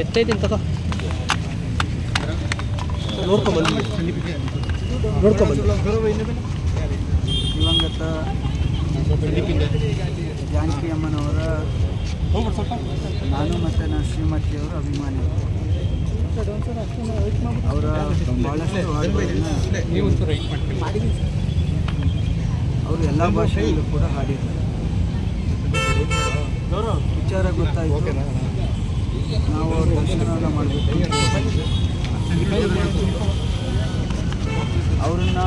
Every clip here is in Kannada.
ಎತ್ತೈತಿ ಅಂತ ನೋಡ್ಕೊಂಬಂದು ದಿವಂಗತ ಜಾನಕಿ ಅಮ್ಮನವರ ನಾನು ಮತ್ತು ನನ್ನ ಶ್ರೀಮತಿಯವರ ಅಭಿಮಾನಿ. ಅವರ ಭಾಳಷ್ಟು ಹಾಡುಗಳನ್ನು ಅವರು ಎಲ್ಲ ಭಾಷೆಯಲ್ಲೂ ಕೂಡ ಹಾಡಿದ್ದಾರೆ. ವಿಚಾರ ಗೊತ್ತಾಯಿತು, ನಾವು ಅವ್ರ ದರ್ಶನವನ್ನು ಮಾಡಬೇಕು. ಅವರನ್ನು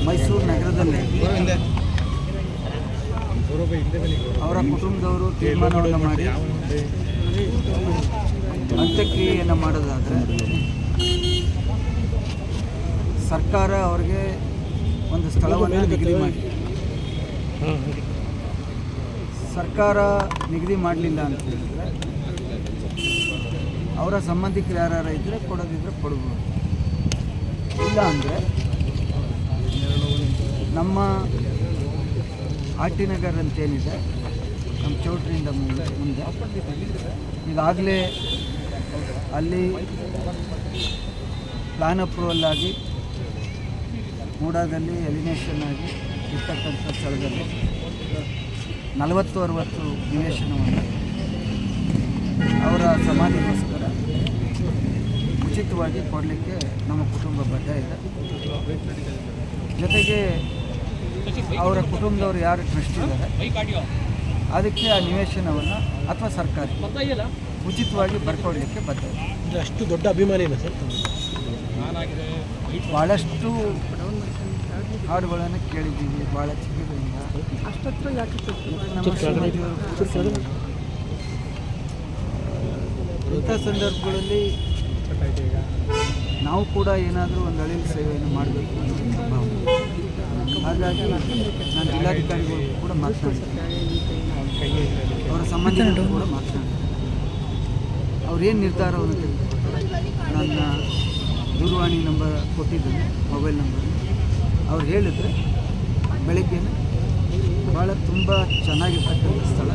ಮೈಸೂರು ನಗರದಲ್ಲಿ ಅವರ ಕುಟುಂಬದವರು ತೀರ್ಮಾನವನ್ನು ಮಾಡಿ ಅಂತ್ಯಕ್ರಿಯೆಯನ್ನು ಮಾಡೋದಾದರೆ ಸರ್ಕಾರ ಅವರಿಗೆ ಒಂದು ಸ್ಥಳವನ್ನು ನಿಗದಿ ಮಾಡಿ, ಸರ್ಕಾರ ನಿಗದಿ ಮಾಡಲಿಲ್ಲ ಅಂತ ಹೇಳಿದರೆ ಅವರ ಸಂಬಂಧಿಕರು ಯಾರು ಇದ್ದರೆ ಕೊಡೋದಿದ್ರೆ ಕೊಡ್ಬೋದು. ಇಲ್ಲ ಅಂದರೆ ನಮ್ಮ ಆಟಿನಗರ್ ಅಂತೇನಿದೆ ನಮ್ಮ ಚೌಟ್ರಿಯಿಂದ ಮುಂದೆ ಈಗಾಗಲೇ ಅಲ್ಲಿ ಪ್ಲಾನ್ ಅಪ್ರೂವಲ್ ಆಗಿ ಮೂಡಾದಲ್ಲಿ ಎಲಿನೇಷನ್ ಆಗಿ ಇರ್ತಕ್ಕಂಥ ಸ್ಥಳದಲ್ಲಿ 40-60 ನಿವೇಶನವನ್ನು ಅವರ ಸಮಾಧಿಗೋಸ್ಕರ ಉಚಿತವಾಗಿ ಕೊಡಲಿಕ್ಕೆ ನಮ್ಮ ಕುಟುಂಬ ಬದ್ಧ ಇದೆ. ಜೊತೆಗೆ ಅವರ ಕುಟುಂಬದವರು ಯಾರು ಟ್ರಸ್ಟ್ ಇದ್ದಾರೆ ಅದಕ್ಕೆ ಆ ನಿವೇಶನವನ್ನು ಅಥವಾ ಸರ್ಕಾರಿ ಉಚಿತವಾಗಿ ಬರ್ಕೊಡ್ಲಿಕ್ಕೆ ಬದ್ಧ ಇದೆ. ಅಷ್ಟು ದೊಡ್ಡ ಅಭಿಮಾನಿ ಇಲ್ಲ ಸರ್. ಭಾಳಷ್ಟು ಹಾಡುಗಳನ್ನು ಕೇಳಿದ್ದೀವಿ, ಭಾಳ ಚಿಕ್ಕದಿಂದ ಇಂಥ ಸಂದರ್ಭಗಳಲ್ಲಿ ನಾವು ಕೂಡ ಏನಾದರೂ ಒಂದು ಅಳಿಲು ಸೇವೆಯನ್ನು ಮಾಡಬೇಕು ಅನ್ನೋ ಭಾವನೆ. ಹಾಗಾಗಿ ನಾನು ಜಿಲ್ಲಾಧಿಕಾರಿಗಳು ಕೂಡ ಮಾತನಾಡ್ತೀನಿ, ಅವರ ಸಂಬಂಧಿಕರು ಕೂಡ ಮಾತನಾಡ್ತೀನಿ. ಅವ್ರೇನು ನಿರ್ಧಾರವನ್ನು ತೆಗೆದುಕೊಳ್ತಾರೆ, ನನ್ನ ದೂರವಾಣಿ ನಂಬರ್ ಕೊಟ್ಟಿದ್ದೀನಿ, ಮೊಬೈಲ್ ನಂಬರ್. ಅವ್ರು ಹೇಳಿದ್ರೆ ಬೆಳಗ್ಗೆ ಭಾಳ ತುಂಬ ಚೆನ್ನಾಗಿರ್ತಕ್ಕಂಥ ಸ್ಥಳ,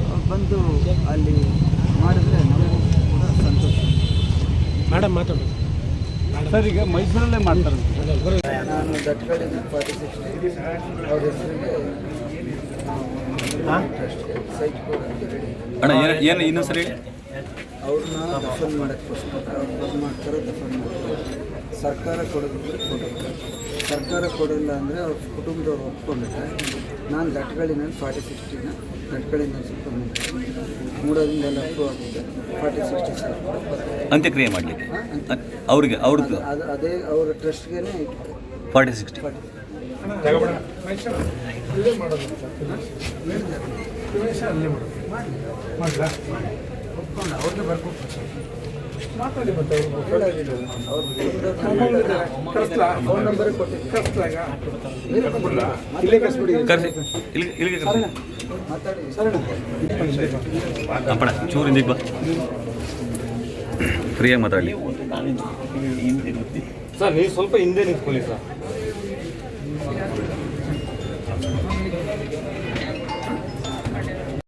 ಅವ್ರು ಬಂದು ಅಲ್ಲಿ ಮಾಡಿದ್ರೆ ನಮಗೂ ಕೂಡ ಸಂತೋಷ. ಮೇಡಮ್ ಮಾತಾಡೋದು ಸರ್, ಈಗ ಮೈಸೂರಲ್ಲೇ ಮಾಡ್ತಾರೆ. ನಾನು ದಟ್ಕಳಿಂದ 46 ಅವ್ರ ಹೆಸರಿಗೆ ಸೈಟ್ ಕೂಡ ಏನು ಇನ್ನೂ ಸರಿ ಅವ್ರನ್ನ ದಫನ್ ಮಾಡೋಕ್ಕೋಸ್ಕರ ಅವ್ರು ಮಾಡ್ತಾರೆ, ದಫನ್ ಮಾಡ್ತಾರೆ. ಸರ್ಕಾರ ಕೊಡೋದಿದ್ರೆ ಕೊಡೋದು, ಸರ್ಕಾರ ಕೊಡೋಲ್ಲ ಅಂದರೆ ಅವ್ರ ಕುಟುಂಬದವ್ರು ಒಪ್ಕೊಂಡ್ರೆ ನಾನು ದಟ್ಗಳಿನಲ್ಲಿ 40-60 ದಟ್ಗಳಿಂದ ಸ್ವಲ್ಪ ಮೂಡೋದ್ರಿಂದ ಎಲ್ಲ ಅಪ್ರೂವ್ ಆಗಿದೆ. 40-60 ಅಂತ್ಯಕ್ರಿಯೆ ಮಾಡಲಿಕ್ಕೆ ಅವ್ರಿಗೆ ಅವ್ರದ್ದು ಅದೇ ಅವರ ಟ್ರಸ್ಟ್ಗೇನೆ 40-60 ಒಪ್ಕೊಂಡು ಅವ್ರಿಗೆ ಬರ್ಕೊಡ್ತಾರೆ. ಫೋನ್ ನಂಬರ್ ಅಪ್ಪಣ ಚೂರಿಂದ ಬಾ, ಫ್ರೀಯಾಗಿ ಮಾತಾಡಲಿ ಸರ್. ನೀವು ಸ್ವಲ್ಪ ಹಿಂದೆ ನಿಂತ್ಕೊಳ್ಳಿ ಸರ್.